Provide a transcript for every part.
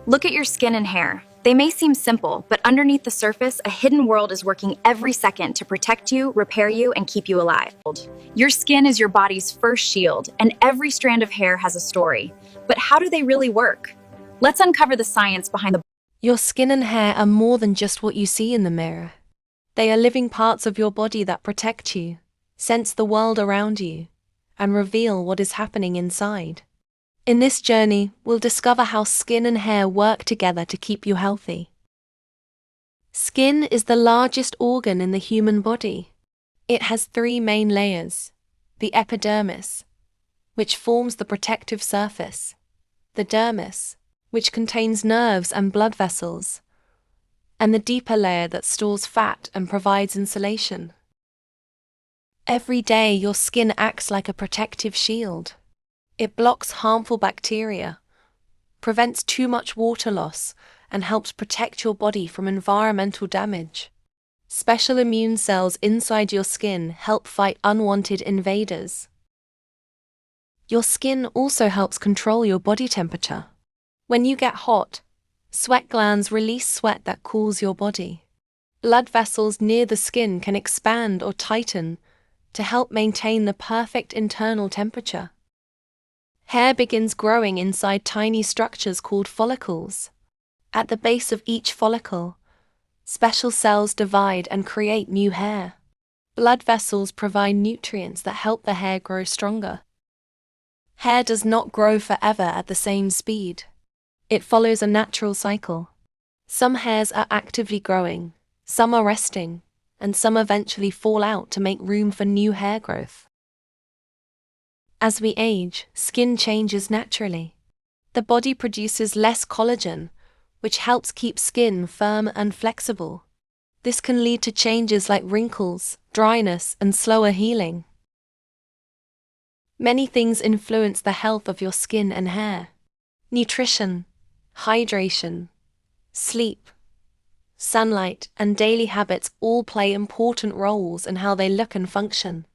Look at your skin and hair. They may seem simple, but underneath the surface, a hidden world is working every second to protect you, repair you, and keep you alive. Your skin is your body's first shield, and every strand of hair has a story. But how do they really work? Let's uncover the science behind the. Your skin and hair are more than just what you see in the mirror. They are living parts of your body that protect you, sense the world around you, and reveal what is happening inside. In this journey, we'll discover how skin and hair work together to keep you healthy. Skin is the largest organ in the human body. It has three main layers: the epidermis, which forms the protective surface, the dermis, which contains nerves and blood vessels, and the deeper layer that stores fat and provides insulation. Every day, your skin acts like a protective shield. It blocks harmful bacteria, prevents too much water loss, and helps protect your body from environmental damage. Special immune cells inside your skin help fight unwanted invaders. Your skin also helps control your body temperature. When you get hot, sweat glands release sweat that cools your body. Blood vessels near the skin can expand or tighten to help maintain the perfect internal temperature. Hair begins growing inside tiny structures called follicles. At the base of each follicle, special cells divide and create new hair. Blood vessels provide nutrients that help the hair grow stronger. Hair does not grow forever at the same speed. It follows a natural cycle. Some hairs are actively growing, some are resting, and some eventually fall out to make room for new hair growth. As we age, skin changes naturally. The body produces less collagen, which helps keep skin firm and flexible. This can lead to changes like wrinkles, dryness, and slower healing. Many things influence the health of your skin and hair. Nutrition, hydration, sleep, sunlight, and daily habits all play important roles in how they look and function.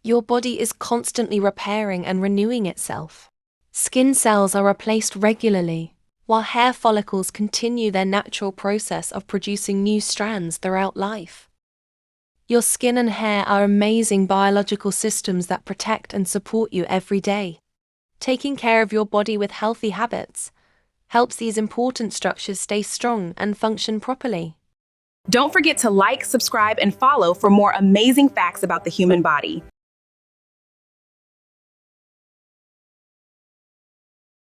Your body is constantly repairing and renewing itself. Skin cells are replaced regularly, while hair follicles continue their natural process of producing new strands throughout life. Your skin and hair are amazing biological systems that protect and support you every day. Taking care of your body with healthy habits helps these important structures stay strong and function properly. Don't forget to like, subscribe, and follow for more amazing facts about the human body.